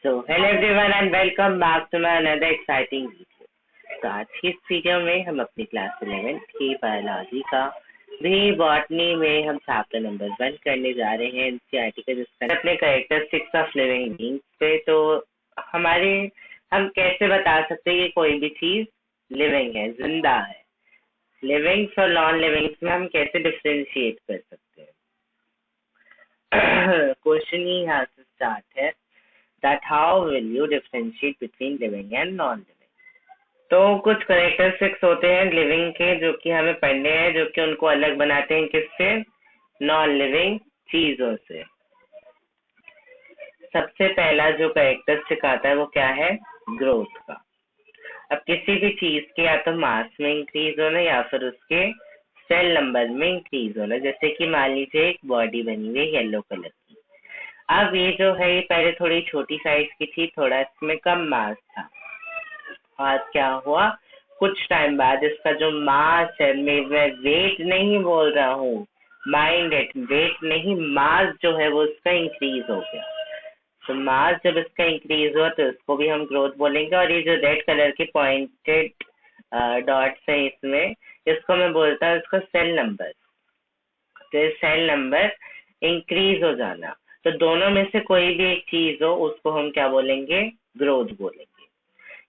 So, hello everyone and welcome back to my another exciting video. तो आज की इस वीडियो में हम अपनी क्लास 11 की बायोलॉजी का भी बॉटनी में हम चैप्टर नंबर 1 करने जा रहे हैं एनसीईआरटी का, जिसका अपने कैरेक्टरिस्टिक्स ऑफ लिविंग बीइंग्स पे। तो हम कैसे बता सकते हैं कि कोई भी चीज लिविंग है, जिंदा है। लिविंग्स और नॉन लिविंग्स में हम कैसे डिफरेंशिएट कर सकते हैं। क्वेश्चन ही यहाँ से स्टार्ट है that how will you differentiate between living and non-living। तो कुछ कैरेक्टरिस्टिक्स होते हैं लिविंग के जो कि हमें पढ़ने हैं, जो कि उनको अलग बनाते हैं किससे, नॉन लिविंग चीजों से। सबसे पहला जो कैरेक्टरिस्टिक आता है वो क्या है, ग्रोथ का। अब किसी भी चीज के या तो मास में इंक्रीज होना या फिर उसके सेल नंबर में इंक्रीज होना। जैसे कि मान लीजिए एक बॉडी बनी हुई है येलो कलर की। अब ये जो है ये पहले थोड़ी छोटी साइज की थी, थोड़ा इसमें कम मास था। और क्या हुआ, कुछ टाइम बाद इसका जो मास है, मैं वेट नहीं बोल रहा हूँ, माइंड इट, वेट नहीं, मास जो है वो इसका इंक्रीज हो गया। तो मास जब इसका इंक्रीज हुआ तो इसको भी हम ग्रोथ बोलेंगे। और ये जो रेड कलर के पॉइंटेड डॉट्स है इसमें, इसको मैं बोलता हूँ इसको सेल नंबर। तो सेल नंबर इंक्रीज हो जाना, तो दोनों में से कोई भी एक चीज हो उसको हम क्या बोलेंगे, ग्रोथ बोलेंगे।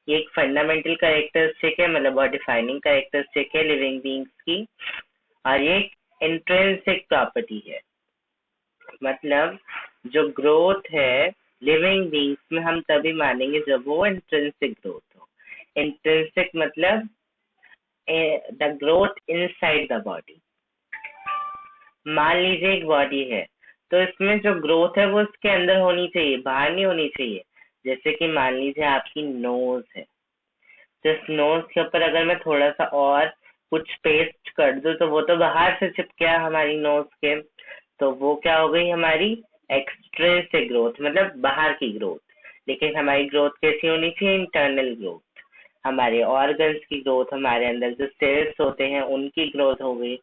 ये एक फंडामेंटल कैरेक्टरिस्टिक है, मतलब बहुत डिफाइनिंग कैरेक्टरिस्टिक है लिविंग बीइंग्स की। और ये इंट्रिंसिक प्रॉपर्टी है, मतलब जो ग्रोथ है लिविंग बीइंग्स में हम तभी मानेंगे जब वो इंट्रिंसिक ग्रोथ हो। इंट्रिंसिक मतलब the growth inside the body. मान लीजिए एक बॉडी है तो इसमें जो ग्रोथ है वो इसके अंदर होनी चाहिए, बाहर नहीं होनी चाहिए। जैसे कि मान लीजिए आपकी नोज है, तो इस नोज के ऊपर अगर मैं थोड़ा सा और कुछ पेस्ट कर दूं तो वो तो बाहर से चिपक गया हमारी नोज के, तो वो क्या हो गई हमारी एक्सट्रिंसिक ग्रोथ, मतलब बाहर की ग्रोथ। लेकिन हमारी ग्रोथ कैसी होनी चाहिए, इंटरनल ग्रोथ। हमारे ऑर्गन्स की ग्रोथ, हमारे अंदर जो सेल्स होते हैं उनकी ग्रोथ हो गई।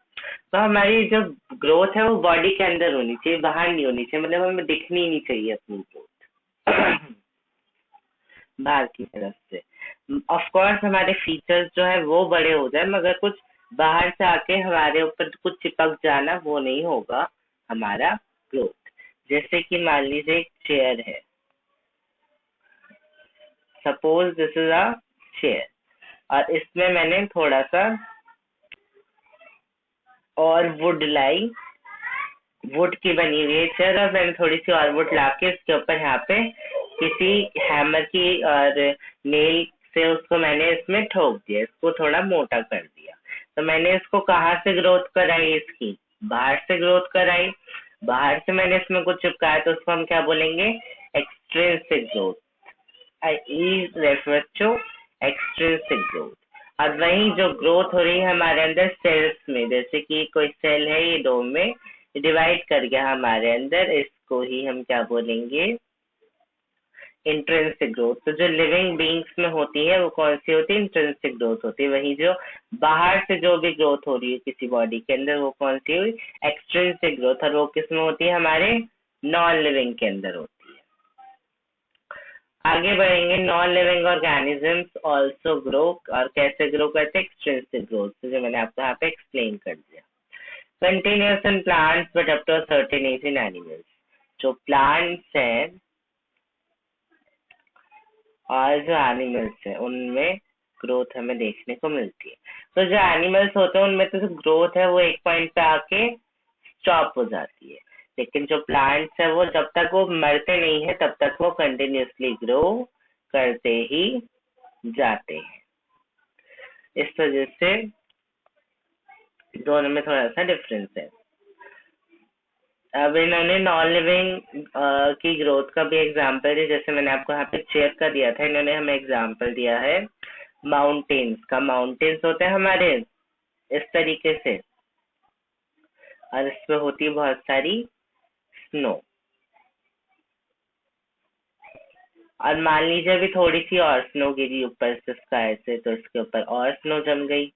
तो हमारी जो ग्रोथ है वो बॉडी के अंदर होनी चाहिए, बाहर नहीं होनी चाहिए, मतलब हमें दिखनी नहीं चाहिए अपनी ग्रोथ बाहर की तरफ से। ऑफ कोर्स हमारे फीचर्स जो है वो बड़े हो जाए, मगर कुछ बाहर से आके हमारे ऊपर कुछ चिपक जाना वो नहीं होगा हमारा ग्रोथ। जैसे कि मान लीजिए एक चेयर है, suppose this is a chair, और इसमें मैंने थोड़ा सा और वुड लाई, वुड की बनी हुई है चेयर, और मैंने थोड़ी सी और वुड लाके इसके ऊपर यहाँ पे किसी हैमर की और नेल से उसको मैंने इसमें ठोक दिया, इसको थोड़ा मोटा कर दिया। तो मैंने इसको कहाँ से ग्रोथ कराई, इसकी बाहर से ग्रोथ कराई। बाहर से मैंने इसमें कुछ चिपकाया तो उसको हम क्या बोलेंगे, एक्सट्रिंसिक ग्रोथ। ई रेफर टू एक्सट्रिंसिक ग्रोथ। और वही जो ग्रोथ हो रही है हमारे अंदर सेल्स में, जैसे कि कोई सेल है ये दो में डिवाइड कर गया हमारे अंदर, इसको ही हम क्या बोलेंगे, इंट्रिंसिक ग्रोथ। तो जो लिविंग बीइंग्स में होती है वो कौन सी होती है, इंट्रिंसिक ग्रोथ होती है। वही जो बाहर से जो भी ग्रोथ हो रही है किसी बॉडी के अंदर वो कौन सी हुई, एक्सट्रिंसिक ग्रोथ। और वो किस में होती है, हमारे नॉन लिविंग के अंदर होती है। आगे बढ़ेंगे, non living organisms also grow, और कैसे ग्रो करते हैं, एक्सट्रिंसिक ग्रोथ, जो मैंने आपको यहाँ पे एक्सप्लेन कर दिया। Continuous in plants but up to a certain age in animals. जो प्लांट्स हैं और जो एनिमल्स हैं उनमें ग्रोथ हमें देखने को मिलती है। तो जो एनिमल्स होते हैं उनमें तो जो ग्रोथ है वो एक पॉइंट पे आके स्टॉप हो जाती है, लेकिन जो प्लांट्स है वो जब तक वो मरते नहीं है तब तक वो कंटिन्यूअसली ग्रो करते ही जाते हैं। इस वजह से दोनों में थोड़ा सा डिफरेंस है। अब इन्होंने नॉन लिविंग की ग्रोथ का भी एग्जाम्पल है, जैसे मैंने आपको यहाँ पे चेयर का दिया था, इन्होंने हमें एग्जाम्पल दिया है माउंटेन्स का। माउंटेन्स होते हैं हमारे इस तरीके से, और इसमें होती है बहुत सारी स्नो। और मान लीजिए अभी थोड़ी सी और स्नो गिरी ऊपर से स्काई से, तो इसके ऊपर और स्नो जम गई,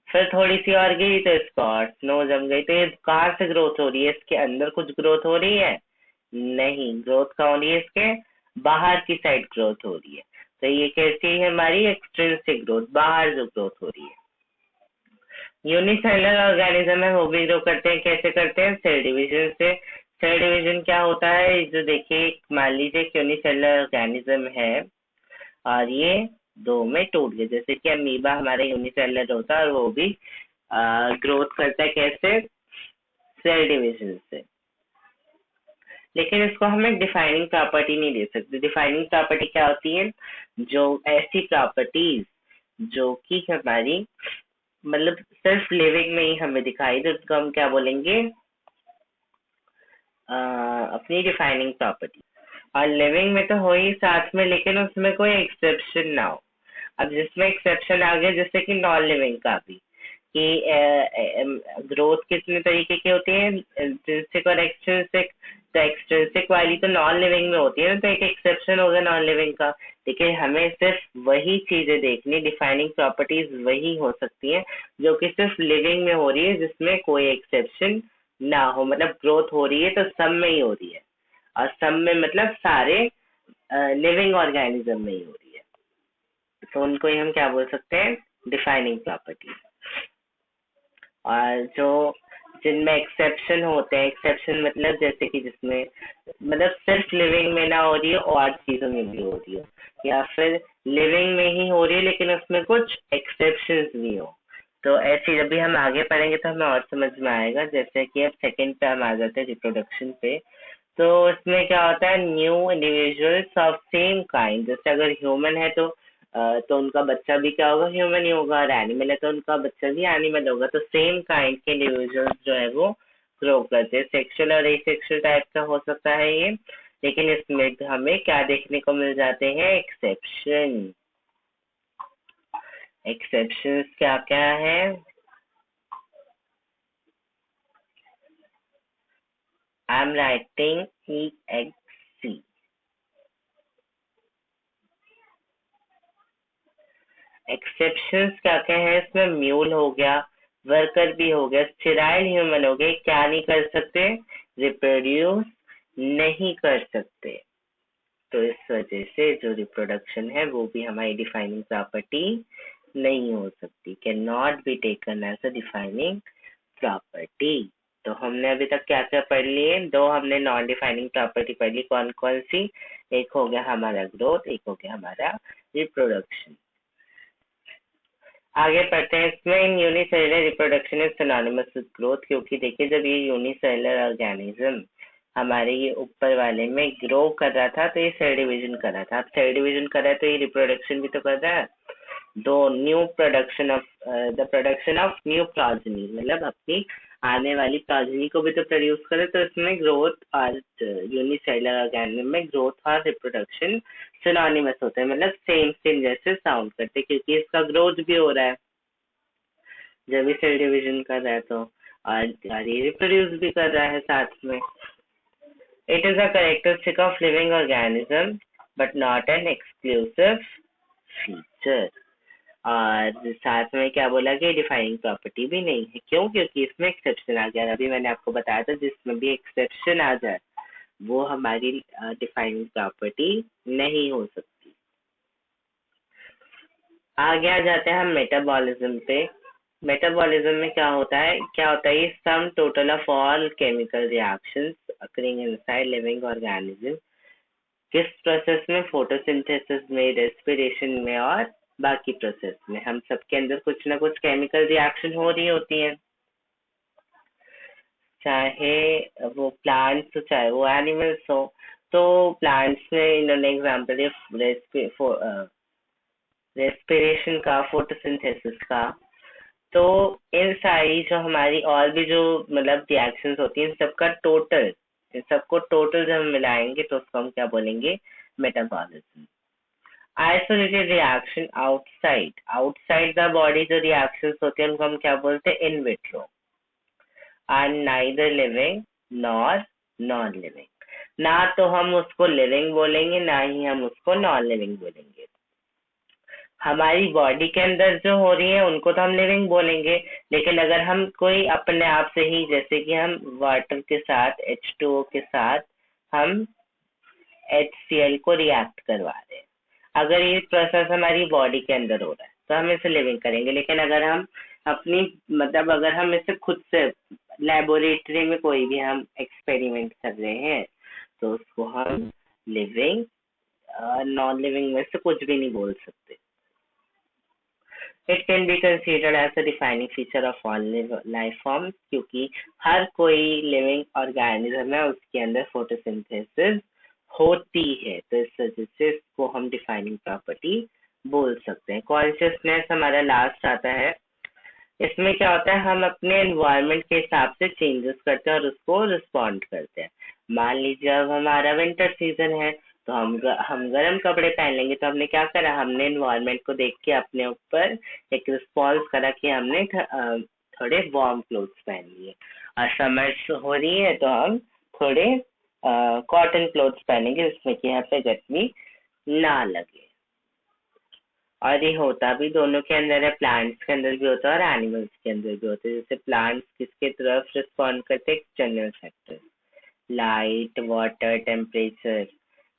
फिर थोड़ी सी और गिरी तो इसको और स्नो जम गई। तो ये कहाँ से ग्रोथ हो रही है, इसके अंदर कुछ ग्रोथ हो रही है, नहीं, ग्रोथ कहाँ हो रही है, इसके बाहर की साइड ग्रोथ हो रही है। तो ये कैसी है हमारी एक्सट्रिंसिक ग्रोथ, बाहर जो ग्रोथ हो रही है। यूनिसेलुलर ऑर्गेनिज्म है वो भी ग्रो करते हैं, कैसे करते हैं? सेल डिवीजन से। सेल डिवीजन क्या होता है? जो देखिए मान लीजिए यूनिसेलुलर ऑर्गेनिज्म है और ये दो में टूट गए, जैसे कि अमीबा हमारे यूनिसेलुलर होता है और वो भी ग्रोथ करता है कैसे? सेल डिवीजन से। लेकिन इसको हम एक डिफाइनिंग प्रॉपर्टी नहीं दे सकते। डिफाइनिंग प्रॉपर्टी क्या होती है? जो ऐसी प्रॉपर्टीज जो कि हमारी मतलब सिर्फ लिविंग में ही हमें दिखाई दे, उसको हम क्या बोलेंगे? अपनी डिफाइनिंग प्रॉपर्टी। और लिविंग में तो हो ही साथ में, लेकिन उसमें कोई एक्सेप्शन ना हो। अब जिसमें एक्सेप्शन आ गया, जैसे कि नॉन लिविंग का भी, कि ग्रोथ कितने तरीके की होती है, इंट्रिंसिक और एक्सट्रिंसिक। तो एक्सट्रिंसिक वाली तो नॉन लिविंग में होती है ना, तो एक एक्सेप्शन होगा नॉन लिविंग का। लेकिन हमें सिर्फ वही चीजें देखनी, डिफाइनिंग प्रॉपर्टीज वही हो सकती है जो कि सिर्फ लिविंग में हो रही है, जिसमें कोई एक्सेप्शन ना हो। मतलब ग्रोथ हो रही है तो सब में ही हो रही है, और सब में मतलब सारे लिविंग ऑर्गेनिज्म में ही हो रही है। तो उनको ही हम क्या बोल सकते हैं? Defining property. और जो जिनमें एक्सेप्शन होते हैं, एक्सेप्शन मतलब जैसे कि जिसमें मतलब सिर्फ लिविंग में ना हो रही हो और चीजों में भी हो रही हो, या फिर लिविंग में ही हो रही है लेकिन उसमें कुछ एक्सेप्शंस भी हो। तो ऐसे जब भी हम आगे पढ़ेंगे तो हमें और समझ में आएगा। जैसे कि अब सेकंड पे हम आ जाते हैं रिप्रोडक्शन पे। तो इसमें क्या होता है? New individuals of same kind. जैसे अगर ह्यूमन है तो उनका बच्चा भी क्या होगा? ह्यूमन ही होगा। और एनिमल है तो उनका बच्चा भी एनिमल होगा। तो सेम काइंड के इंडिविजुअल्स जो है वो ग्रो करते हैं। सेक्सुअल और एसेक्सुअल टाइप का हो सकता है ये, लेकिन इसमें हमें क्या देखने को मिल जाते हैं? एक्सेप्शन। एक्सेप्शंस क्या क्या है? I am writing EXC। Exceptions क्या क्या है इसमें? म्यूल हो गया, वर्कर भी हो गया, स्टेराइल ह्यूमन हो गए। क्या नहीं कर सकते? रिप्रोड्यूस नहीं कर सकते। तो इस वजह से जो रिप्रोडक्शन है वो भी हमारी डिफाइनिंग प्रॉपर्टी नहीं हो सकती, can not be taken as a defining property. तो हमने अभी तक क्या क्या पढ़ लिए? दो हमने नॉन डिफाइनिंग प्रॉपर्टी पढ़ ली, कौन कौन सी? एक हो गया हमारा ग्रोथ, एक हो गया हमारा रिप्रोडक्शन। आगे पढ़ते हैं। इसमें unicellular reproduction is synonymous with growth, क्योंकि देखिए जब ये यूनिसेलुलर ऑर्गेनिज्म हमारे ये ऊपर वाले में ग्रो कर रहा था तो ये सेल डिवीजन कर रहा था। अब सेल डिवीजन कर रहा है तो ये रिप्रोडक्शन भी तो कर रहा है। दो new production of the production of new progeny, मतलब अपनी आने वाली प्रोजेनी को भी तो प्रोड्यूस करे। तो इसमें ग्रोथ और यूनिसेलुलर ऑर्गेनिज्म में ग्रोथ और रिप्रोडक्शन सिनोनिमस होते हैं, मतलब सेम सेम जैसे साउंड करते हैं, क्योंकि इसका ग्रोथ भी हो रहा है जब भी सेल डिवीजन कर रहा है तो, और ये रिप्रोड्यूस भी कर रहा है साथ में। It is a characteristic of living organism but not an exclusive feature. और साथ में क्या बोला कि डिफाइनिंग प्रॉपर्टी भी नहीं है। क्यों? क्योंकि इसमें एक्सेप्शन आ गया। अभी मैंने आपको बताया था जिसमें भी एक्सेप्शन आ जाए वो हमारी डिफाइनिंग प्रॉपर्टी नहीं हो सकती। आगे आ जाते हैं हम मेटाबॉलिज्म पे। मेटाबॉलिज्म में क्या होता है? ये sum total of all chemical reactions occurring inside living organism. किस प्रोसेस में? फोटोसिंथेसिस में, रेस्पिरेशन में और बाकी प्रोसेस में। हम सबके अंदर कुछ ना कुछ केमिकल रिएक्शन हो रही होती है, चाहे वो प्लांट्स हो चाहे वो एनिमल्स हो। तो प्लांट्स में इन्होंने एग्जाम्पल रेस्पिरेशन का, फोटोसिंथेसिस का। तो इन सारी जो हमारी और भी जो मतलब रिएक्शंस होती हैं, इन सबको टोटल जब हम मिलाएंगे तो उसको हम क्या बोलेंगे? Metabolism. Isolated reaction outside the body जो रिएक्शंस होती हैं उनको हम क्या बोलते हैं? In vitro. Are neither living nor non living. ना तो हम उसको लिविंग बोलेंगे ना ही हम उसको नॉन लिविंग बोलेंगे। हमारी बॉडी के अंदर जो हो रही है उनको तो हम लिविंग बोलेंगे, लेकिन अगर हम कोई अपने आप से ही, जैसे कि हम वाटर के साथ H2O के साथ हम HCl को रिएक्ट करवा रहे हैं। अगर ये प्रोसेस हमारी बॉडी के अंदर हो रहा है तो हम इसे लिविंग करेंगे, लेकिन अगर हम अपनी मतलब अगर हम इसे खुद से लेबोरेटरी में कोई भी हम एक्सपेरिमेंट कर रहे हैं तो उसको हम लिविंग, नॉन लिविंग में से कुछ भी नहीं बोल सकते। It can be considered as a defining feature of all life form, क्योंकि हर कोई लिविंग ऑर्गेनिज्म है उसके अंदर फोटोसिंथेसिस होती है, तो इस वजह से इसको हम डिफाइनिंग प्रॉपर्टी बोल सकते हैं। कॉन्शियसनेस हमारा लास्ट आता है। इसमें क्या होता है, हम अपने एनवायरनमेंट के हिसाब से चेंजेस करते हैं और उसको रिस्पॉन्ड करते हैं। मान लीजिए अब हमारा विंटर सीजन है तो हम गर्म कपड़े पहन लेंगे, तो हमने क्या करा, हमने एनवायरनमेंट को देख के अपने ऊपर एक रिस्पॉन्स करा कि हमने थोड़े वार्म क्लोथ्स पहन लिए। और समर हो रही है तो हम थोड़े कॉटन क्लोथ्स पहनेंगे जिसमें कि यहाँ पे गर्मी ना लगे। और ये होता भी दोनों के अंदर है, प्लांट्स के अंदर भी होता है और एनिमल्स के अंदर भी होता है। जैसे प्लांट्स किसके तरफ रिस्पॉन्ड करते हैं, external factor, light, water, temperature.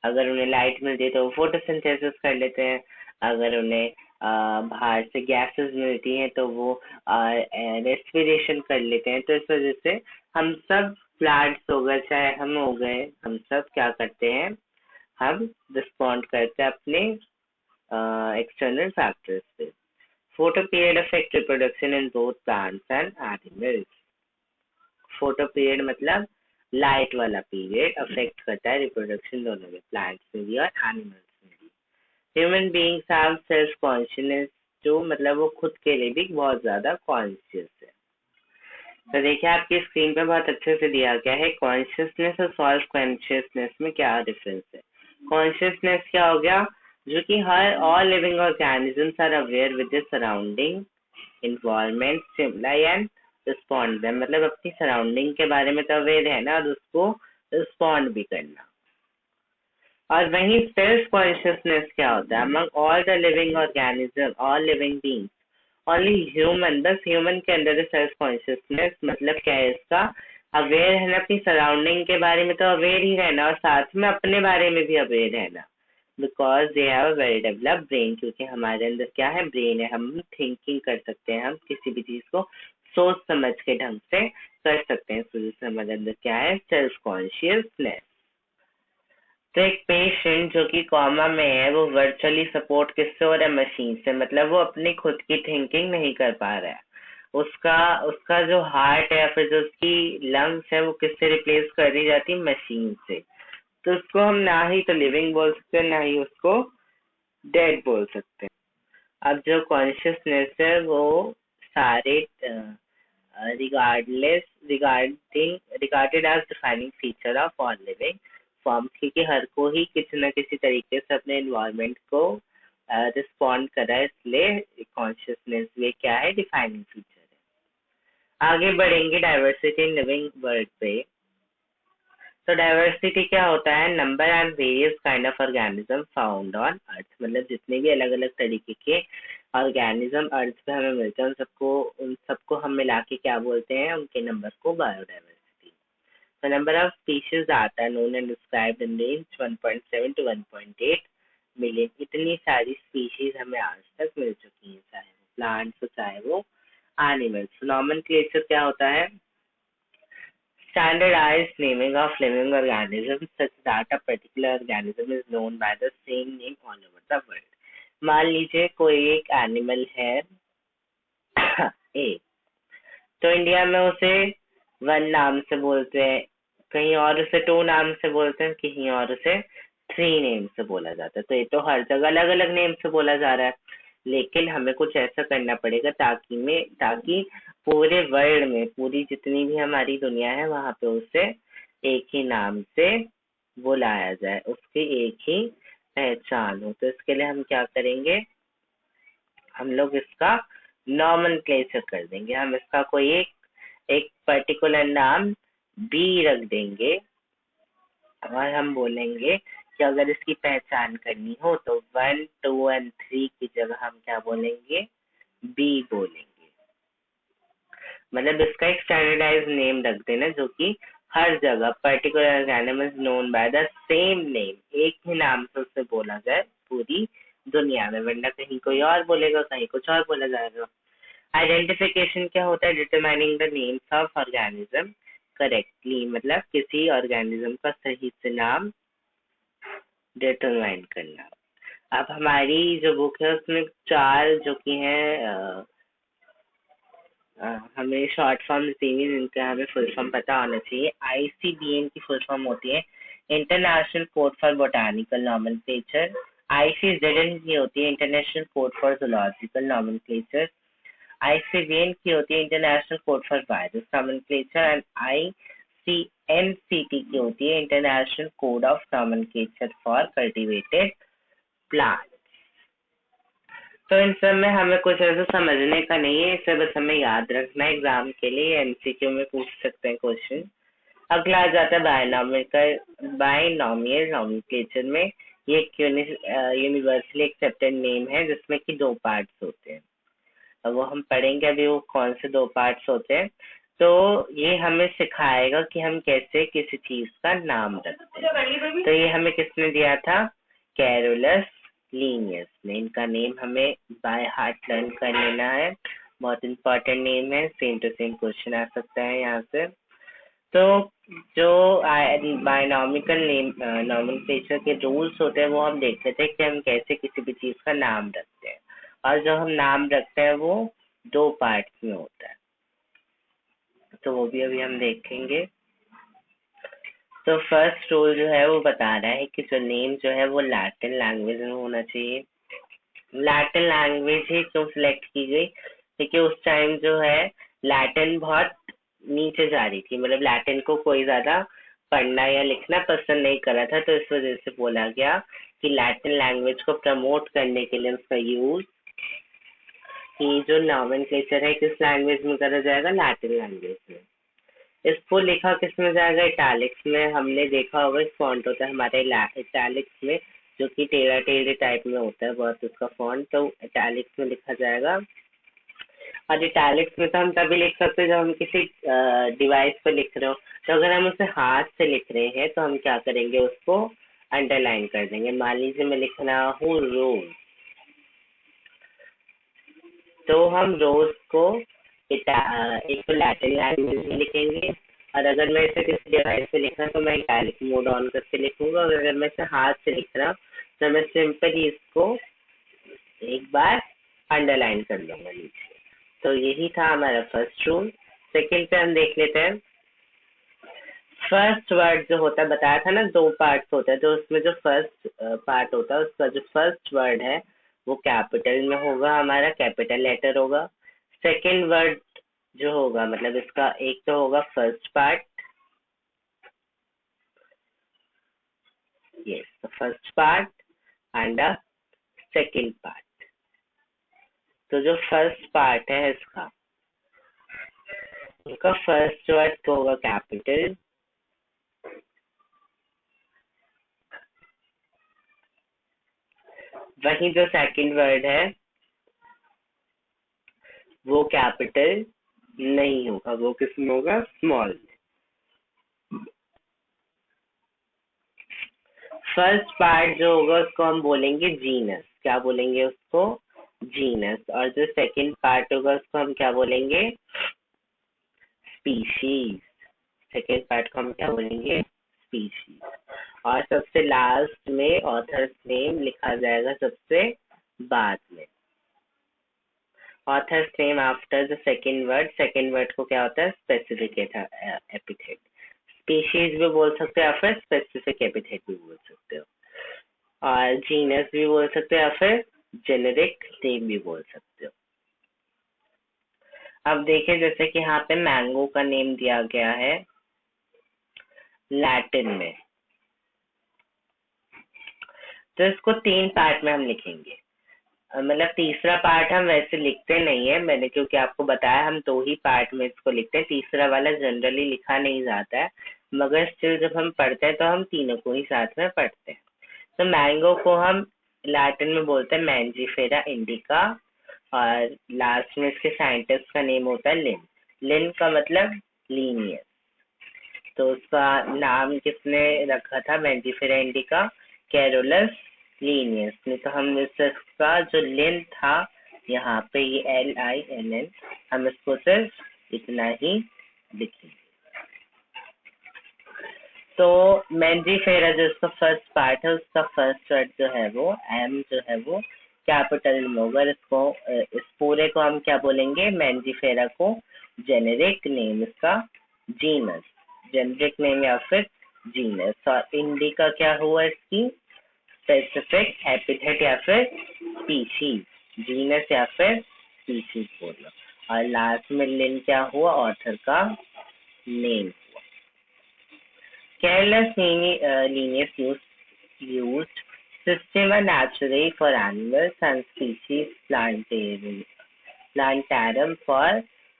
अगर उन्हें लाइट मिलती है तो वो फोटोसिंथेसिस कर लेते हैं, अगर उन्हें बाहर से गैसेस मिलती हैं तो वो रेस्पिरेशन कर लेते हैं। तो इस वजह से हम सब, प्लांट्स हो गए चाहे हम हो गए, हम सब क्या करते हैं, हम रिस्पॉन्ड करते हैं अपने external factors पे। Photo period affect reproduction in both plants and animals. Photo period मतलब लाइट वाला पीरियड अफेक्ट करता है रिप्रोडक्शन दोनों में, प्लांट्स में भी और एनिमल्स में भी। Human beings have self consciousness, जो मतलब वो खुद के लिए भी बहुत ज्यादा कॉन्शियस है। तो देखिए आपकी स्क्रीन पे बहुत अच्छे से दिया गया है कॉन्शियसनेस और सेल्फ कॉन्शियसनेस में क्या डिफरेंस है। कॉन्शियसनेस क्या हो गया, जो कि हर all living organisms are aware with the surrounding environment stimuli and respond them, मतलब अपनी सराउंडिंग के बारे में तो अवेयर है ना और उसको रिस्पॉन्ड भी करना। और वहीं सेल्फ कॉन्शियसनेस क्या होता है, among all the living organism, all living beings, only human, बस ह्यूमन के अंदर है सेल्फ कॉन्शियसनेस। मतलब क्या है इसका, अवेयर है ना अपनी सराउंडिंग के बारे में, तो अवेयर ही रहना और साथ में अपने बारे में भी अवेयर रहना, because they have a very developed brain, क्योंकि हमारे अंदर क्या है, ब्रेन है, हम थिंकिंग कर सकते हैं, हम किसी भी चीज को सोच समझ के ढंग से कर सकते हैं। इस वजह से हमारे अंदर क्या है, सेल्फ कॉन्शियसनेस। तो एक पेशेंट जो कि कॉमा में है वो वर्चुअली सपोर्ट किससे हो रहा है, मशीन से, मतलब वो अपनी खुद की थिंकिंग नहीं कर पा रहा है। उसका उसका जो हार्ट है या फिर जो उसकी लंग्स है वो किससे रिप्लेस कर दी जाती है, मशीन से। तो उसको हम ना ही तो लिविंग बोल सकते हैं ना ही उसको डेड बोल सकते हैं। अब जो कॉन्शियसनेस है वो सारे regarded as defining feature of all living form, क्योंकि हर को ही किसी न किसी तरीके से अपने एनवायरनमेंट को रिस्पॉन्ड करा है, इसलिए कॉन्शियसनेस ये क्या है, डिफाइनिंग फीचर है। आगे बढ़ेंगे डाइवर्सिटी इन लिविंग वर्ल्ड पे। तो डाइवर्सिटी क्या होता है, number and various kind of organism found on earth, मतलब जितने भी अलग अलग तरीके के ऑर्गेनिज्म अर्थ पे हमें मिलते हैं उन सबको हम मिला के क्या बोलते हैं, उनके नंबर को बायोडाइवर्सिटी। तो नंबर ऑफ स्पीशीज आता है known and described in range 1.7 to 1.8 million. इतनी सारी स्पीशीज हमें आज तक मिल चुकी हैं, चाहे वो प्लांट्स हो चाहे वो एनिमल्स। नॉमेनक्लेचर क्या होता है, standardized naming of living organisms such that a particular organism is known by the same name all over the world. मान लीजिए कोई एक एनिमल है ए, तो इंडिया में उसे वन नाम से बोलते हैं, कहीं और उसे टू नाम से बोलते हैं, कहीं और उसे थ्री नेम से बोला जाता है। तो ये तो हर जगह अलग अलग नेम से बोला जा रहा है, लेकिन हमें कुछ ऐसा करना पड़ेगा ताकि पूरे वर्ल्ड में, पूरी जितनी भी हमारी दुनिया है वहां पे उसे एक ही नाम से बुलाया जाए, उसकी एक ही पहचान हो। तो इसके लिए हम क्या करेंगे, हम लोग इसका नॉमेनक्लेचर कर देंगे। हम इसका कोई एक पर्टिकुलर नाम बी रख देंगे और हम बोलेंगे कि अगर इसकी पहचान करनी हो तो 1, 2 एंड 3 की जगह हम क्या बोलेंगे, बी बोलेंगे। मतलब इसका एक स्टैंडर्डाइज नेम रख देना जो कि हर जगह particular organism is known by the same name, एक ही नाम से उसे बोला जाए पूरी दुनिया में, वरना कहीं कोई और बोलेगा, कहीं कुछ और बोला जाएगा। आइडेंटिफिकेशन क्या होता है? Determining the names of organism correctly, मतलब किसी ऑर्गेनिज्म का सही से नाम डिटरमाइन करना। अब हमारी जो बुक है उसमें 4 जो कि हैं हमें शॉर्ट फॉर्म चाहिए जिनका हमें फुल फॉर्म पता होना चाहिए। ICBN की फुल फॉर्म होती है international code for botanical nomenclature. ICZN की होती है international code for zoological nomenclature. ICBN की होती है international code for virus nomenclature. And ICNCT की होती है international code of nomenclature for cultivated plant. तो इन सब में हमें कुछ ऐसा समझने का नहीं है, इसे बस हमें याद रखना है एग्जाम के लिए, MCQ में पूछ सकते हैं क्वेश्चन। अगला आ जाता है बायनॉमियल नॉमेनक्लेचर में। ये यूनिवर्सली एक्सेप्टेड नेम है जिसमें कि 2 पार्ट्स होते हैं। अब वो हम पढ़ेंगे अभी वो कौन से 2 पार्ट्स होते हैं। तो ये हमें सिखाएगा कि हम कैसे किसी चीज का नाम रखते हैं। तो ये हमें किसने दिया था? कैरोलस लीनियस ने। इनका नेम हमें बाय हार्ट लर्न कर लेना है, बहुत इंपॉर्टेंट नेम है, सेम टू सेम क्वेश्चन आ सकता है यहाँ से। तो जो बायनॉमिकल नेम नॉमेनक्लेचर के रूल्स होते हैं वो हम देख लेते हैं कि हम कैसे किसी भी चीज का नाम रखते हैं। और जो हम नाम रखते हैं वो 2 पार्ट्स में होता है, तो वो भी अभी हम देखेंगे। तो फर्स्ट रूल जो है वो बता रहा है कि जो नेम जो है वो लैटिन लैंग्वेज में होना चाहिए। लैटिन लैंग्वेज ही क्यों सिलेक्ट की गई? क्योंकि उस टाइम जो है लैटिन बहुत नीचे जा रही थी, मतलब लैटिन को कोई ज्यादा पढ़ना या लिखना पसंद नहीं कर रहा था, तो इस वजह से बोला गया कि लैटिन लैंग्वेज को प्रमोट करने के लिए उसका यूज, कि जो नॉमेनक्लेचर है किस लैंग्वेज में करा जाएगा? लैटिन लैंग्वेज में। इसको लिखा किस में जाएगा? इटैलिक्स में। हमने देखा होगा फॉन्ट होता है हमारे इटैलिक्स में, जो कि टेढ़ा टेढ़े टाइप में होता है बहुत उसका फॉन्ट, तो इटैलिक्स में लिखा जाएगा। और इटैलिक्स में तो हम तभी लिख सकते हैं जब हम किसी डिवाइस पर लिख रहे हो। तो अगर हम उसे हाथ से लिख रहे हैं तो हम क्या करेंगे? उसको अंडरलाइन कर देंगे। मान लीजिए मैं लिख रहा हूँ रोज, तो हम रोज को एक तो लैटिन लैंग्वेज में लिखेंगे, और अगर मैं इसे किसी डिवाइस पे लिख रहा हूँ तो मैं इटैलिक मोड ऑन करके लिखूंगा। और अगर मैं इसे हाथ से लिख रहा हूँ तो मैं सिंपली इसको एक बार अंडरलाइन कर लूंगा नीचे। तो यही था हमारा फर्स्ट रूल। सेकंड पे हम देख लेते हैं। फर्स्ट वर्ड जो होता है, बताया था ना 2 पार्ट्स होता है, तो उसमें जो फर्स्ट पार्ट होता है उसका जो फर्स्ट वर्ड है वो कैपिटल में होगा, हमारा कैपिटल लेटर होगा। सेकंड वर्ड जो होगा, मतलब इसका एक तो होगा first part, yes first part and the second part. तो जो फर्स्ट पार्ट है इसका फर्स्ट वर्ड तो होगा कैपिटल, वहीं जो सेकंड वर्ड है वो कैपिटल नहीं होगा, वो किसमें होगा? स्मॉल। फर्स्ट पार्ट जो होगा उसको हम बोलेंगे जीनस। क्या बोलेंगे उसको? जीनस। और जो सेकंड पार्ट होगा उसको हम क्या बोलेंगे? स्पीशीज। सेकंड पार्ट को हम क्या बोलेंगे? स्पीशीज। और सबसे लास्ट में ऑथर्स नेम लिखा जाएगा सबसे बाद में। Author's name after the second word. Second word को क्या होता है? Specific epithet. स्पीशीज भी बोल सकते हो या फिर स्पेसिफिक एपिथेट भी बोल सकते हो, और जीनस भी बोल सकते हो या फिर जेनेरिक नेम भी बोल सकते हो। अब देखें जैसे कि यहाँ पे मैंगो का नेम दिया गया है लैटिन में, तो इसको 3 पार्ट में हम लिखेंगे। मतलब तीसरा पार्ट हम वैसे लिखते नहीं है, मैंने क्योंकि आपको बताया हम 2 ही पार्ट में इसको लिखते हैं, तीसरा वाला जनरली लिखा नहीं जाता है, मगर स्टिल जब हम पढ़ते हैं तो हम तीनों को ही साथ में पढ़ते हैं। तो मैंगो को हम लैटिन में बोलते हैं मैंजीफेरा इंडिका, और लास्ट में इसके साइंटिस्ट का नेम होता है लिन। लिन का मतलब लीनियस। तो उसका नाम किसने रखा था मैंजीफेरा इंडिका? कैरोलस लीनियस ने। तो हम इसका जो लिन था यहाँ पे ये LINN, हम इसको सिर्फ इतना ही लिखेंगे। तो मैंजीफेरा जो इसका फर्स्ट पार्ट है उसका फर्स्ट वर्ड जो है वो M जो है वो कैपिटल में होगा। इसको इस पूरे को हम क्या बोलेंगे? मैंजीफेरा को जेनेरिक नेम, इसका जीनस, जेनेरिक नेम या फिर जीनस। और इंडिका क्या हुआ? इसकी स्पेसिफिक एपिथेट या फिर स्पीशीज, जीनस या फिर स्पीशीज बोलो। और लास्ट में लिन क्या हुआ? ऑथर का name. Careless Linnaeus used Systema Naturae for animals and species Plantarum for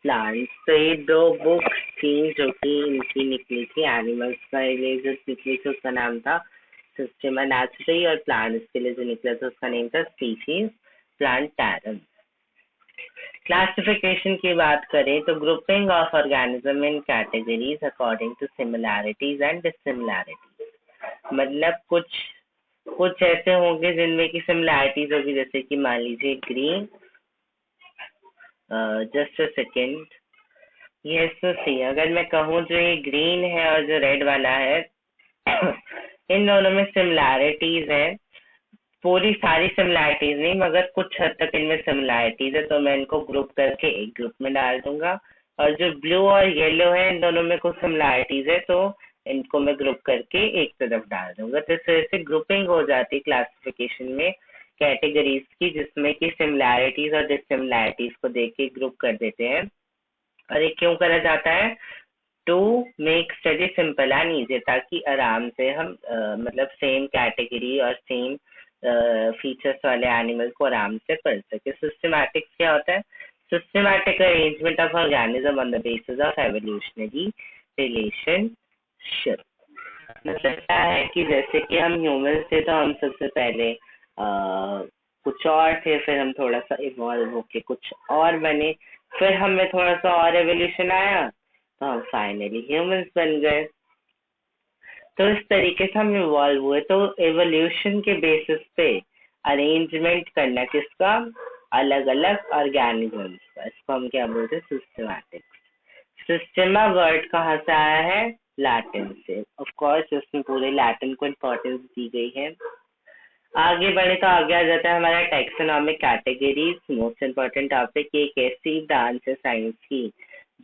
plants। तो ये दो बुक्स थी जो कि इनकी निकली थी, एनिमल्स का लिए जो निकली थी उसका नाम था सिस्टेमा नेचुरई, और प्लांट्स के लिए जो निकला था उसका नेम था स्पीशीज प्लांटारम। क्लासिफिकेशन की बात करें तो grouping of organism in categories according to similarities and dissimilarities. मतलब कुछ ऐसे होंगे जिनमें की सिमिलैरिटीज होगी, जैसे कि मान लीजिए green, just a second, yes तो सी, अगर मैं कहूँ जो ये ग्रीन है और जो रेड वाला है इन दोनों में सिमिलैरिटीज है, पूरी सारी सिमिलैरिटीज नहीं मगर कुछ हद तक इनमें सिमिलैरिटीज है, तो मैं इनको ग्रुप करके एक ग्रुप में डाल दूंगा। और जो ब्लू और येलो है इन दोनों में कुछ सिमिलैरिटीज है, तो इनको मैं ग्रुप करके एक तरफ डाल दूंगा। तो इस तरह से ग्रुपिंग हो जाती है क्लासिफिकेशन में कैटेगरीज की, जिसमें कि सिमिलैरिटीज और डिसिमिलैरिटीज को देख के ग्रुप कर देते हैं। और ये क्यों करा जाता है? To make study simple and easy, ताकि आराम से हम मतलब सेम कैटेगरी और सेम फीचर्स वाले एनिमल को आराम से पढ़ सके। सिस्टमैटिक क्या होता है? Systematic arrangement of organism on the basis of evolutionary relationship. मतलब क्या है कि जैसे कि हम ह्यूमन थे तो हम सबसे पहले कुछ और थे, फिर हम थोड़ा सा इवॉल्व होके कुछ और बने, फिर हमें थोड़ा सा और एवोल्यूशन आया तो हम फाइनली ह्यूमंस बन गए। तो इस तरीके से हम इवॉल्व हुए। तो एवोल्यूशन के बेसिस पे अरेंजमेंट करना किसका? अलग अलग ऑर्गेनिजम्स का, इसको हम क्या बोलते हैं? सिस्टमैटिक। सिस्टमा वर्ड कहाँ से आया है? लैटिन से। ऑफ कोर्स इसमें पूरे लैटिन को इम्पोर्टेंस दी गई है। आगे बढ़े तो आगे आ जाता है हमारा taxonomic categories, most important topic. एक ऐसी ब्रांच है साइंस की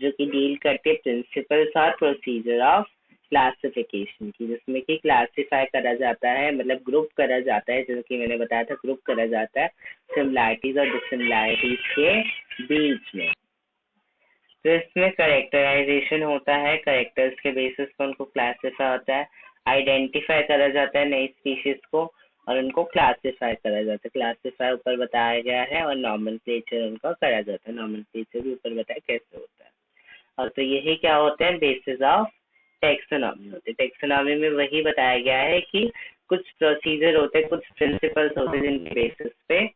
जो कि डील करती है प्रिंसिपल्स और प्रोसीजर ऑफ क्लासिफिकेशन की, जिसमें कि क्लासिफाई करा जाता है, मतलब ग्रुप करा जाता है, जैसे कि मैंने बताया था ग्रुप करा जाता है सिमिलैरिटीज और डिसिमिलैरिटीज के बीच में। तो इसमें करेक्टराइजेशन होता है, करेक्टर्स के बेसिस पर उनको क्लासिफाई होता है, आइडेंटिफाई करा जाता है नई स्पीशीज को और उनको क्लासिफाई करा जाता है। क्लासिफाई ऊपर बताया गया है और नॉमेनक्लेचर उनका करा जाता है, नॉमेनक्लेचर भी ऊपर बताया कैसे होता है। और तो यही क्या होते हैं? बेसिस ऑफ टैक्सोनॉमी होते हैं। टैक्सोनॉमी में वही बताया गया है कि कुछ प्रोसीजर होते हैं, कुछ प्रिंसिपल्स होते हैं जिनके बेसिस पे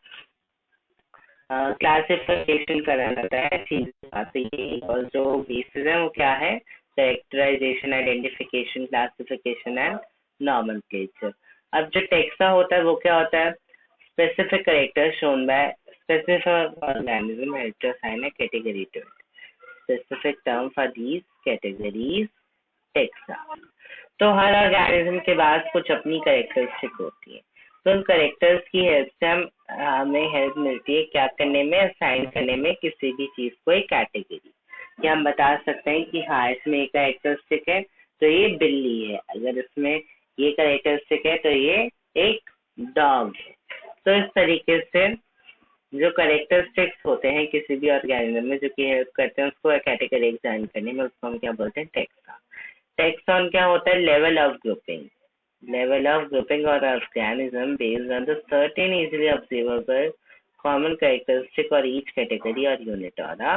क्लासिफिकेशन करा जाता है चीज। और जो बेसिस है वो क्या है? Characterisation, identification, classification and nomenclature. अब जो टेक्सा होता है वो क्या होता है? Specific character shown by specific organism has to assign a category to it. Specific term for these categories taxa. तो हर ऑर्गेनिज्म के पास कुछ अपनी कैरेक्टरिस्टिक होती है, तो उन कैरेक्टर्स की हेल्प से हमें हेल्प मिलती है क्या करने में? असाइन करने में किसी भी चीज को एक कैटेगरी। क्या हम बता सकते हैं कि हाँ इसमें एक कैरेक्टरिस्टिक है तो ये बिल्ली है, अगर इसमें ये कैरेक्टरिस्टिक है तो ये एक डॉग है। तो इस तरीके से जो कैरेक्टरिस्टिक्स होते हैं किसी भी ऑर्गेनिज्म में जो कि हेल्प करते हैं उसको कैटेगरी असाइन करने में, उसको हम क्या बोलते हैं? टेक्सा। टेक्सॉन क्या होता है? Level of grouping. Level of grouping or organism based on the certain easily observable common characteristic or each category or unit order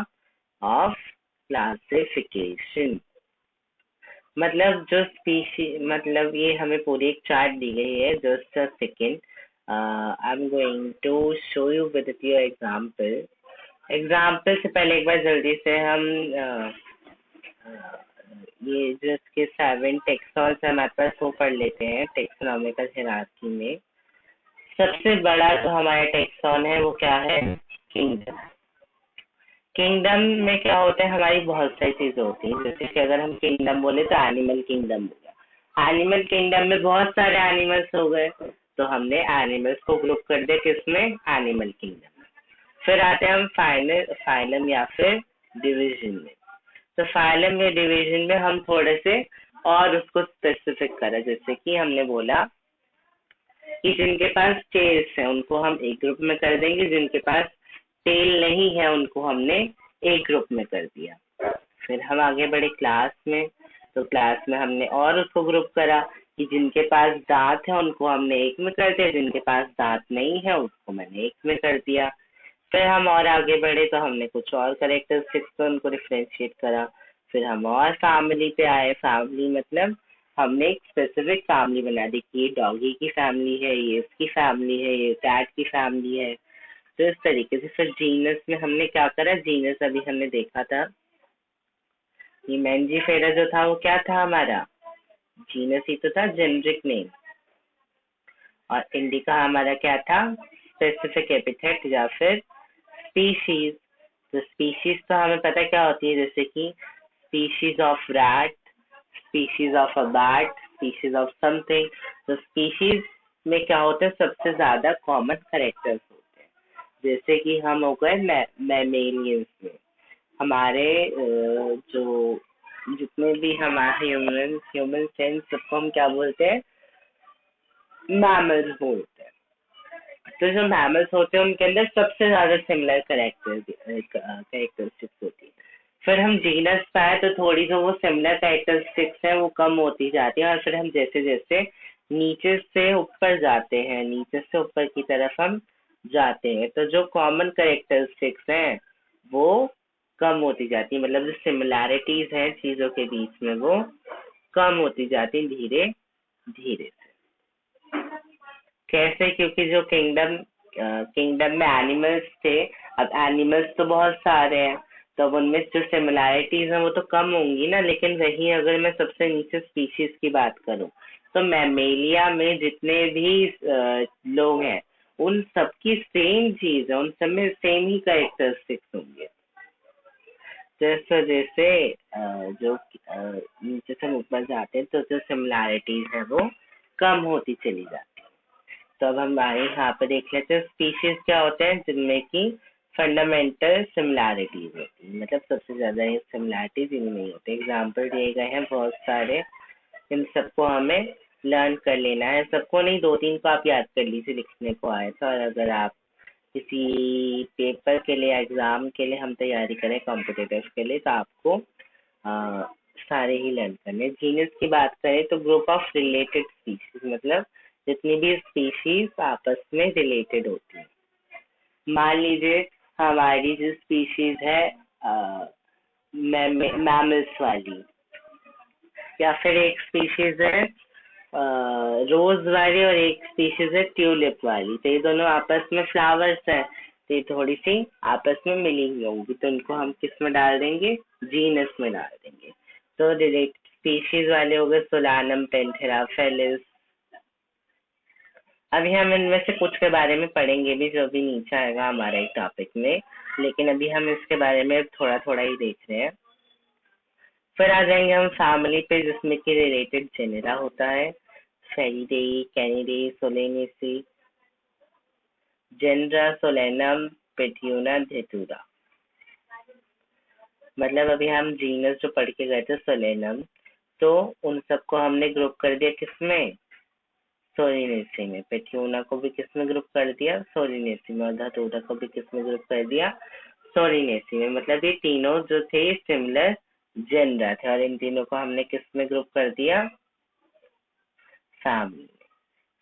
of classification। मतलब जो स्पीशीज, मतलब ये हमें पूरी एक चार्ट दी गई है। Just a second, I am going to show you with your example. Example से पहले एक बार जल्दी से हम ये जो इसके 7 टेक्सॉन्स हमारे पास वो पढ़ लेते हैं टेक्सोनॉमिकल हायरार्की में। सबसे बड़ा जो हमारा टेक्सॉन है वो क्या है? किंगडम। किंगडम में क्या होता है, हमारी बहुत सारी चीजें होती हैं। जैसे कि अगर हम किंगडम बोले तो एनिमल किंगडम हो गया। एनिमल किंगडम में बहुत सारे एनिमल्स हो गए, तो हमने एनिमल्स को ग्रुप कर दिया किसमें? एनिमल किंगडम में। फिर आते हैं हम फाइलम या फिर डिवीजन में। तो फाइलम या डिवीजन में हम थोड़े से और उसको स्पेसिफिक करा, जैसे कि हमने बोला कि जिनके पास टेल्स है उनको हम एक ग्रुप में कर देंगे, जिनके पास टेल नहीं है उनको हमने एक ग्रुप में कर दिया। फिर हम आगे बढ़े क्लास में, तो क्लास में हमने और उसको ग्रुप करा कि जिनके पास दांत है उनको हमने एक में कर दिया, जिनके पास दांत नहीं है उसको मैंने एक में कर दिया। फिर हम और आगे बढ़े तो हमने कुछ और कैरेक्टरिस्टिक्स पे उनको डिफरेंशिएट करा। फिर हम और फैमिली पे आए। फैमिली मतलब हमने एक स्पेसिफिक फैमिली बना दी कि ये डॉगी की फैमिली है, ये इसकी फैमिली है, ये कैट की फैमिली है। तो इस तरीके से फिर जीनस में हमने क्या करा? जीनस अभी हमने देखा था, ये मैंजीफेरा जो था वो क्या था हमारा? जीनस ही तो था, जेनरिक नेम। और इंडिका हमारा क्या था? स्पेसिफिक एपिथेट या फिर स्पीशीज। तो स्पीशीज तो हमें पता क्या होती है, जैसे कि species of rat, species of a bat, species of something. तो स्पीशीज में क्या होता है? सबसे ज्यादा कॉमन कैरेक्टर्स होते हैं। जैसे कि हम हो गए मैमेलियंस में, हमारे जो जितने भी हमारे ह्यूमन सेंस सबको हम क्या बोलते हैं? मैमल्स बोलते हैं। तो जो मैमल्स होते हैं उनके अंदर सबसे ज्यादा सिमिलर कैरेक्टरिस्टिक्स होती है। फिर हम जीनस पाए तो थोड़ी जो वो सिमिलर कैरेक्टरिस्टिक्स है वो कम होती जाती है, और फिर हम जैसे जैसे नीचे से ऊपर जाते हैं, नीचे से ऊपर की तरफ हम जाते हैं, तो जो कॉमन कैरेक्टरिस्टिक्स हैं वो कम होती जाती है। मतलब जो सिमिलैरिटीज हैं चीजों के बीच में वो कम होती जाती है धीरे धीरे से। कैसे? क्योंकि जो किंगडम में एनिमल्स थे, अब एनिमल्स तो बहुत सारे हैं, तो अब उनमें जो सिमिलैरिटीज हैं वो तो कम होंगी ना। लेकिन वही अगर मैं सबसे नीचे स्पीशीज की बात करूं, तो मैमेलिया में जितने भी लोग हैं उन सबकी सेम चीज है, उन सब में सेम ही कैरेक्टरिस्टिक्स होंगे। जैसे जैसे जो नीचे से ऊपर जाते हैं तो जो सिमिलैरिटीज है वो कम होती चली जाती है। तो अब हम आगे यहाँ पे देख लेते हैं स्पीशीज क्या होते हैं जिनमें की फंडामेंटल सिमिलैरिटीज होती है, मतलब सबसे ज्यादा ये सिमिलैरिटीज इनमें ही होती है। एग्जाम्पल दिए गए हैं बहुत सारे, इन सबको हमें लर्न कर लेना है। सबको नहीं, 2-3 को आप याद कर लीजिए, लिखने को आए तो। और अगर आप किसी पेपर के लिए, एग्जाम के लिए हम तैयारी करें कॉम्पिटिटिव के लिए, तो आपको सारे ही लर्न करने। जीनस की बात करें तो ग्रुप ऑफ रिलेटेड स्पीशीज, मतलब जितनी भी स्पीशीज आपस में रिलेटेड होती है। मान लीजिए हमारी जो स्पीशीज है मैमल्स वाली, या फिर एक स्पीशीज है रोज वाली और एक स्पीशीज है ट्यूलिप वाली, तो ये दोनों आपस में फ्लावर्स हैं, तो ये थोड़ी सी आपस में मिली हुई होंगी, तो उनको हम किस में डाल देंगे? जीनस में डाल देंगे। तो रिलेटेड स्पीशीज वाले हो गए सोलानम, पेंथेरा, फेलिस। अभी हम इनमें से कुछ के बारे में पढ़ेंगे भी, जो भी नीचे आएगा हमारे एक टॉपिक में, लेकिन अभी हम इसके बारे में थोड़ा थोड़ा ही देख रहे हैं। फिर आ जाएंगे हम फैमिली पे, जिसमें कि रिलेटेड जेनेरा होता है, फेरिडेई, कैनिडेई, सोलेनेसी, जेनरा, सोलेनम, पेट्यूना, धेतुरा। मतलब अभी हम जीनस जो पढ़ के गए थे सोलेनम, तो उन सबको हमने ग्रुप कर दिया किसमें? सोलिनेसी में। पेट्यूना को भी किसमें ग्रुप कर दिया? सोलिनेसी में। और धतूरा को भी किसमें ग्रुप कर दिया? सोलिनेसी में। मतलब ये तीनों जो थे सिमिलर जेनरा थे, और इन तीनों को हमने किसमें ग्रुप कर दिया? फैमिली।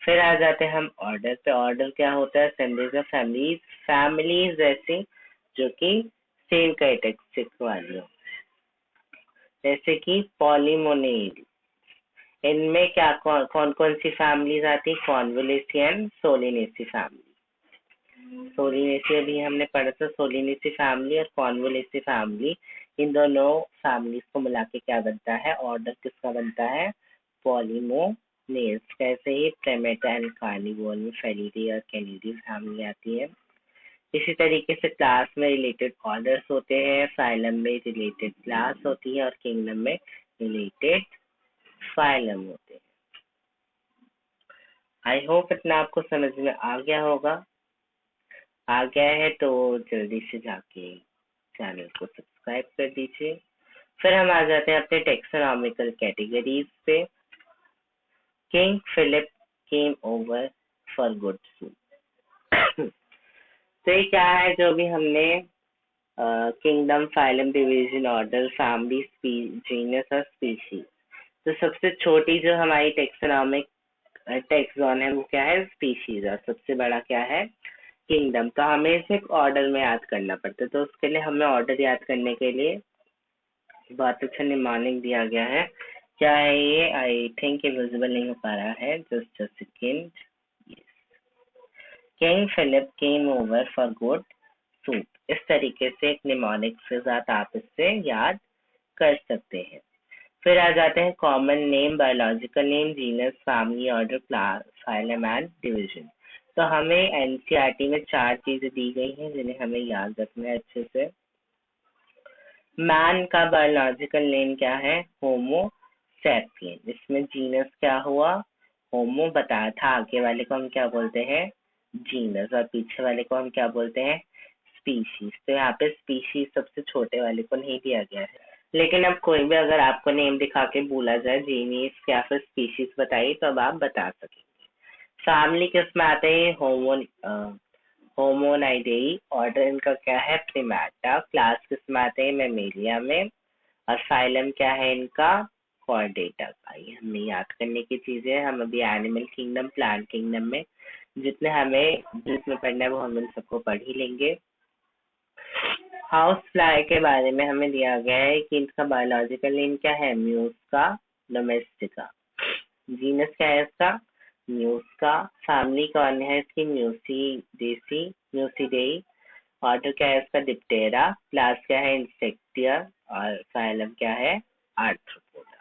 फिर आ जाते हैं हम ऑर्डर पे। ऑर्डर क्या होता है? Assemblies of families. फैमिलीज ऐसी जो कि सेम कैरेक्टरिस्टिक्स वाली हो, जैसे कि पॉलीमोनेड। इनमें क्या कौन कौन सी फैमिलीज आती है? कॉन्वोल्यूसी एंड सोलिनेसी फैमिली। सोलिनेसी अभी हमने पढ़ा था, सोलिनेसी फैमिली और कॉन्वोल्यूसी फैमिली, इन दोनों फैमिलीज को मिला के क्या बनता है, ऑर्डर किसका बनता है, पॉलीमोनेस। कैसे ही प्रेमेटा एंड कार्निवोर में फेलिडी और कैनिडी फैमिली आती है। इसी तरीके से क्लास में रिलेटेड ऑर्डर्स होते हैं, फाइलम में रिलेटेड क्लास होती है और किंगडम में रिलेटेड फाइलम होते हैं। आई होप इतना आपको समझ में आ गया होगा। आ गया है तो जल्दी से जाके चैनल को सब्सक्राइब कर दीजिए। फिर हम आ जाते हैं अपने टेक्सोनॉमिकल कैटेगरीज पे। King Philip came over for good soup. तो ये क्या है, जो भी हमने kingdom, phylum, division, order, family, genus और स्पीशीज, तो सबसे छोटी जो हमारी टेक्सोनॉमिक टेक्सॉन है वो क्या है, स्पीशीज, और सबसे बड़ा क्या है, किंगडम। तो हमें इसे एक ऑर्डर में याद करना पड़ता है। तो उसके लिए हमें ऑर्डर याद करने के लिए बहुत अच्छा निमानिक दिया गया है। क्या है ये, आई थिंक ये विजिबल नहीं हो पा रहा है, just a second. King Philip came over for good soup, इस तरीके से एक निमोनिक के साथ आप इससे याद कर सकते हैं। फिर आ जाते हैं common name, biological name, genus, family, order, class, phylum and division. तो हमें एनसीईआरटी में 4 चीजें दी गई हैं जिन्हें हमें याद रखना है अच्छे से। मैन का बायोलॉजिकल नेम क्या है, होमो सैपियन। इसमें जीनस क्या हुआ, होमो बताया था, आगे वाले को हम क्या बोलते हैं, जीनस, और पीछे वाले को हम क्या बोलते हैं, स्पीशीज। तो यहाँ पे स्पीशीज सबसे छोटे वाले को नहीं दिया गया है, लेकिन अब कोई भी अगर आपको नेम दिखा के बोला जाए जीनीस या फिर स्पीशीज बताइए तो अब आप बता सकेंगे। फैमिली किस में आते हैं, होमोनाइडेई, ऑर्डर इनका क्या है, प्रिमेटा, क्लास किस में आते हैं, मैमेलिया में, और फाइलम क्या है इनका, कॉर्डेटा। भाई हमें याद करने की चीजें, हम अभी एनिमल किंगडम, प्लांट किंगडम में जिसमें पढ़ना है वो हम इन सबको पढ़ ही लेंगे। हाउस फ्लाई के बारे में हमें दिया गया है कि इनका बायोलॉजिकल नेम क्या है, म्यूस्का डोमेस्टिका। जीनस क्या है इसका, म्यूस्का। फैमिली कौन है इसकी, म्यूसिडेई। ऑर्डर क्या है इसका, डिप्टेरा। क्लास क्या है, इंसेक्टिया। और फाइलम क्या है, आर्थ्रोपोडा।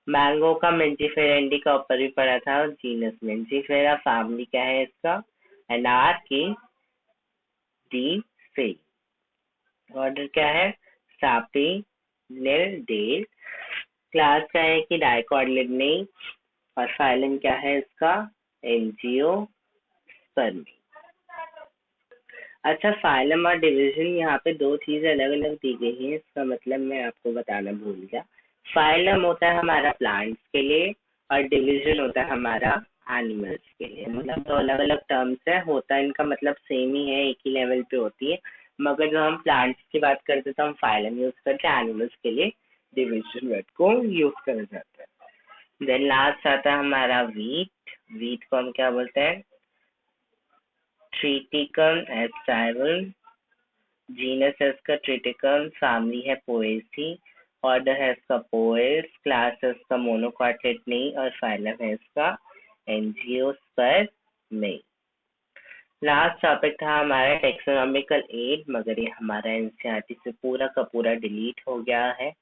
मैंगो का मेंजिफेरेंडी का ऊपर भी पढ़ा था, और जीनस मेंजिफेरा। फैमिली क्या है इसका, एनार की डी फे। ऑर्डर क्या है, सापी डेल। क्लास क्या है कि डाइकॉटिलिडनी, और फाइलम क्या है इसका, एंजियोस्पर्मी। अच्छा, फाइलम और डिवीजन, यहाँ पे 2 चीजें अलग अलग दी गई हैं, इसका मतलब मैं आपको बताना भूल गया। फाइलम होता है हमारा प्लांट्स के लिए और डिवीजन होता है हमारा एनिमल्स के लिए। मतलब 2 अलग अलग टर्म्स है, होता है इनका मतलब सेम ही है, एक ही लेवल पे होती है, मगर जब हम प्लांट्स की बात करते तो हम फाइलम यूज करते हैं, एनिमल्स के लिए डिवीजन वर्ड को यूज करा जाता है। देन लास्ट आता है हमारा वीट। वीट को हम क्या बोलते हैं, ट्रिटिकम एस्टाइवल। जीनस है इसका ट्रिटिकम, फैमिली है पोएसी, ऑर्डर है इसका पोएस, क्लास है इसका मोनोकॉटिलिडनी, और फाइलम है इसका एंजियोस्पर्मी। लास्ट टॉपिक था हमारा टेक्सोनॉमिकल एड, मगर ये हमारा एनसीईआरटी से पूरा का पूरा डिलीट हो गया है।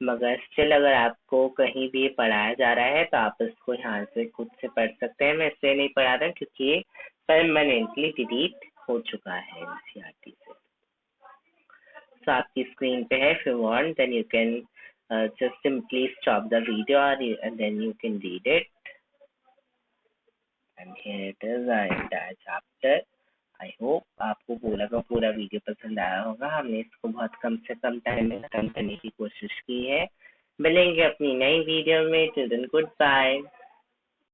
मगर स्टिल अगर आपको कहीं भी पढ़ाया जा रहा है तो आप इसको यहाँ से खुद से पढ़ सकते हैं। मैं इसलिए नहीं पढ़ा रहा क्योंकि ये परमानेंटली डिलीट हो चुका है एनसीईआरटी से। तो आपकी स्क्रीन पे है, if you want then you can just simply stop the video and then you can read it. And here it is, our entire chapter. I hope आपको पूरा का पूरा वीडियो पसंद आया होगा। हमने इसको बहुत कम से कम टाइम में खत्म करने की कोशिश की है। मिलेंगे अपनी नई वीडियो में। Till then good bye.